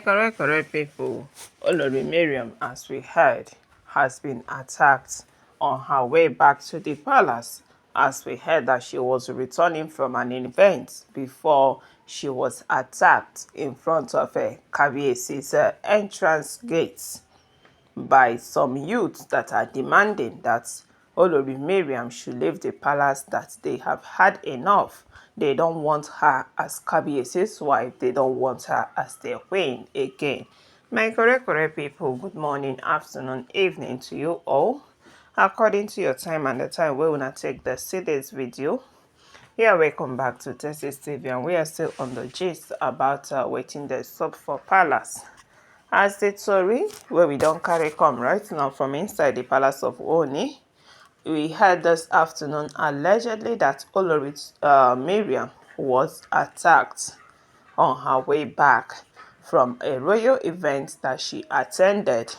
Correct people. Olori Mariam, as we heard, has been attacked on her way back to the palace. As we heard that she was returning from an event before she was attacked in front of a Kabiesi's entrance gates by some youths that are demanding that Olori Mariam should leave the palace, that they have had enough. They don't want her as Kabiesi's wife. They don't want her as their queen again. My correct people, good morning, afternoon, evening to you all. According to your time and the time we will take the see this video. Yeah, welcome back to Texas TV, and we are still on the gist about waiting the sub for palace. As the story where we don't carry come right now from inside the palace of Oni, we heard this afternoon allegedly that Olori Mariam was attacked on her way back from a royal event that she attended.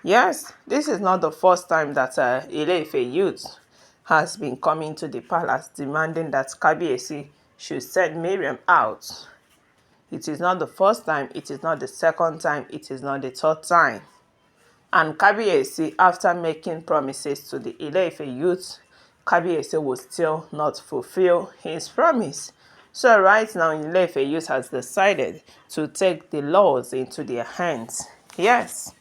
Yes, this is not the first time that Ile ife youth has been coming to the palace demanding that Kabiesi should send Mariam out. It is not the first time, it is not the second time, it is not the third time. And Kabiesi, after making promises to the Ile ife youth, Kabiesi will still not fulfill his promise. So right now, Ile ife youth has decided to take the laws into their hands. Yes,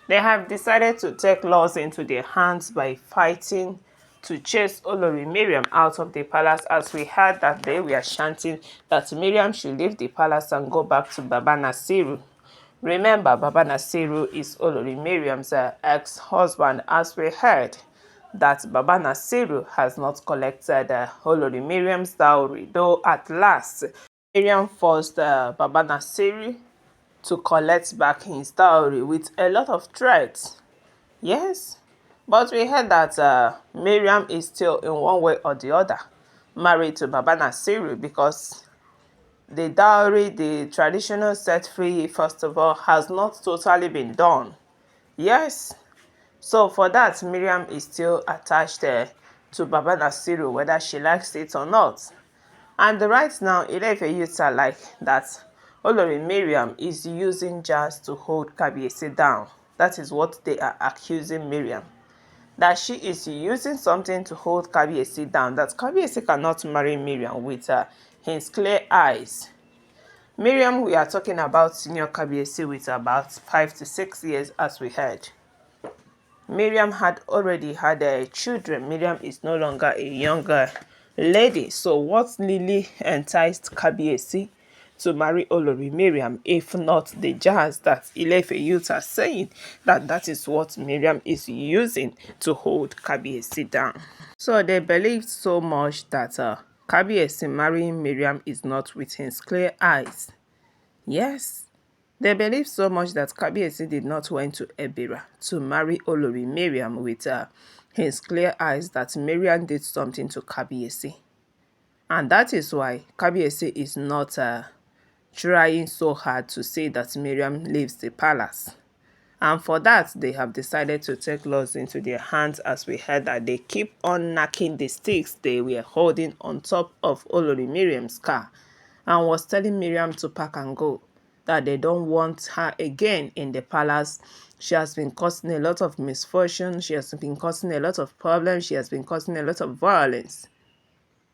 they have decided to take laws into their hands by fighting to chase Olori Mariam out of the palace. As we heard that they were chanting that Mariam should leave the palace and go back to Baba Nasiru. Remember, Baba Nasiru is Olori Mariam's ex-husband. As we heard that Baba Nasiru has not collected Olori Mariam's dowry, though at last Mariam forced Baba Nasiru to collect back his dowry with a lot of threats. Yes, but we heard that Mariam is still in one way or the other married to Baba Nasiru, because the dowry, the traditional set free, first of all, has not totally been done. Yes, so for that, Mariam is still attached to Baba Nasiru, whether she likes it or not. And right now, Ile ife youths are like that Olori Mariam is using jazz to hold Kabiesi down. That is what they are accusing Mariam. That she is using something to hold Kabiesi down. That Kabiesi cannot marry Mariam with his clear eyes. Mariam, we are talking about senior Kabiesi with about 5 to 6 years, as we heard. Mariam had already had children. Mariam is no longer a younger lady. So what really enticed Kabiesi to marry Olori Mariam, if not the jazz that Ile ife youths are saying that is what Mariam is using to hold Kabiesi down. So they believed so much that Kabiesi marrying Mariam is not with his clear eyes. Yes, they believe so much that Kabiesi did not went to Ebira to marry Olori Mariam with his clear eyes, that Mariam did something to Kabiesi. And that is why Kabiesi is not trying so hard to say that Mariam leaves the palace. And for that, they have decided to take laws into their hands, as we heard that they keep on knocking the sticks they were holding on top of Olori Mariam's car and was telling Mariam to pack and go, that they don't want her again in the palace. She has been causing a lot of misfortune. She has been causing a lot of problems. She has been causing a lot of violence.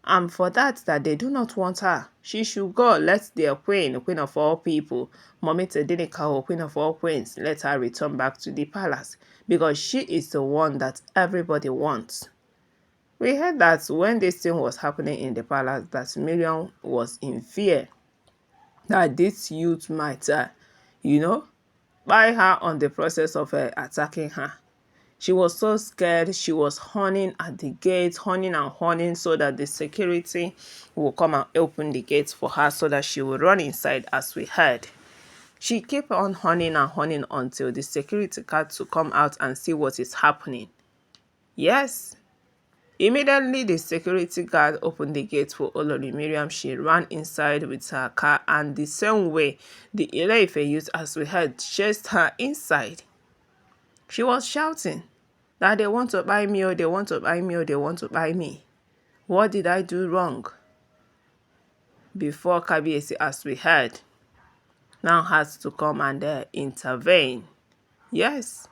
And for that they do not want her. She should go. Let their queen of all people, Mommy Tedinika, queen of all queens, let her return back to the palace, because she is the one that everybody wants. We heard that when this thing was happening in the palace, that Mariam was in fear that this youth might, buy her on the process of attacking her. She was so scared. She was horning at the gate, horning and horning, so that the security will come and open the gates for her, so that she will run inside, as we heard. She kept on horning and horning until the security guard to come out and see what is happening. Yes. Immediately, the security guard opened the gate for Olori Mariam. She ran inside with her car, and the same way the Ile ife youth, as we heard, chased her inside. She was shouting that they want to buy me, or they want to buy me, or they want to buy me. What did I do wrong? Before Kabiesi, as we heard, now has to come and intervene. Yes,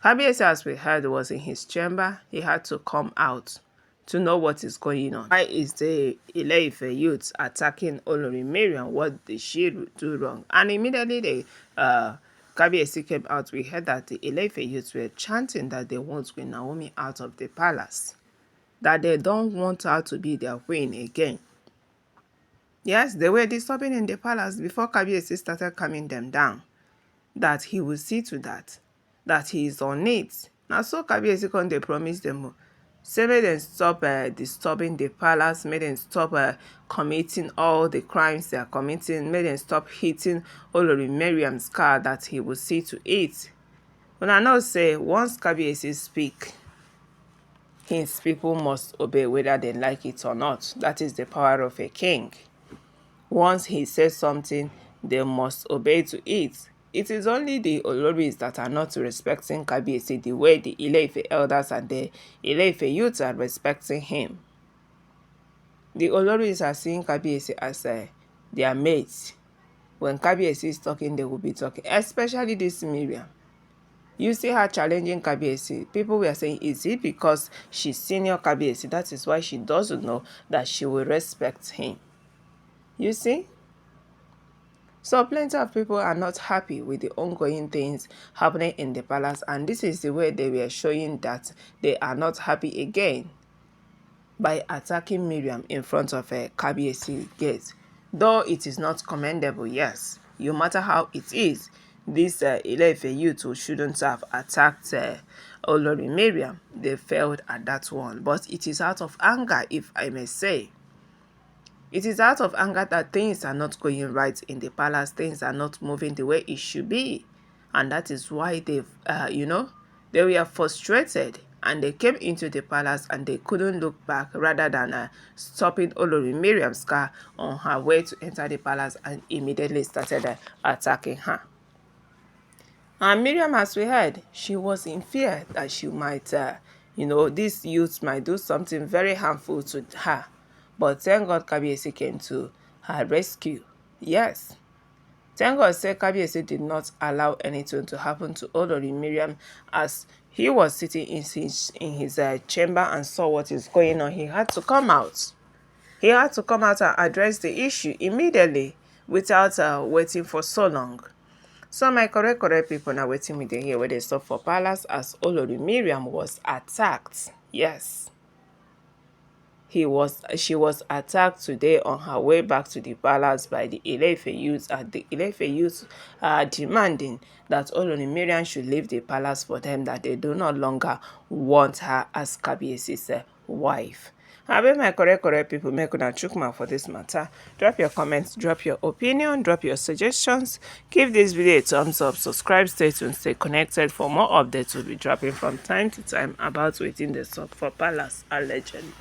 Kabiyesi, as we heard, was in his chamber. He had to come out to know what is going on. Why is the Ile ife youths attacking Olori Mariam? What did she do wrong? And immediately Kabiyesi came out. We heard that the Ile ife youths were chanting that they want Queen Naomi out of the palace, that they don't want her to be their queen again. Yes, they were disturbing in the palace before Kabiyesi started calming them down, that he will see to that he is on it. Now, so Kabiyesi come dey promise them, say make dem stop disturbing the palace, make dem stop committing all the crimes they are committing, make dem stop hitting Olori Mariam's car, that he will see to it. Una know say once Kabiyesi speak, his people must obey whether they like it or not. That is the power of a king. Once he says something, they must obey to it. It is only the Oloris that are not respecting Kabiyesi the way the Ile ife elders and the Ile ife youths are respecting him. The Oloris are seeing Kabiyesi as their mates. When Kabiyesi is talking, they will be talking, especially this Mariam. You see her challenging Kabiyesi. People were saying, is it because she's senior Kabiyesi? That is why she doesn't know that she will respect him. You see? So plenty of people are not happy with the ongoing things happening in the palace, and this is the way they were showing that they are not happy again, by attacking Mariam in front of a Kabiyesi gate. Though it is not commendable, yes, no matter how it is, this Ile ife youth who shouldn't have attacked Olori Mariam, they failed at that one. But it is out of anger, if I may say. It is out of anger that things are not going right in the palace. Things are not moving the way it should be. And that is why they've, they were frustrated. And they came into the palace and they couldn't look back, rather than stopping Olori Mariam's car on her way to enter the palace, and immediately started attacking her. And Mariam, as we heard, she was in fear that she might, these youths might do something very harmful to her. But thank God Kabiyesi came to her rescue. Yes. Thank God say Kabiyesi did not allow anything to happen to Olori Mariam, as he was sitting in his chamber and saw what is going on. He had to come out. He had to come out and address the issue immediately, without waiting for so long. So my correct people, now waiting with them here where they stop for palace, as Olori Mariam was attacked. Yes. She was attacked today on her way back to the palace by the Ile ife youths, and the Ile ife youths are demanding that Olori Mariam should leave the palace for them, that they do no longer want her as Kabiyesi's wife. I beg my correct people, make una chook mouth for this matter. Drop your comments, drop your opinion, drop your suggestions. Give this video a thumbs up, subscribe, stay tuned, stay connected for more updates. Will be dropping from time to time about within the sup for palace allegedly.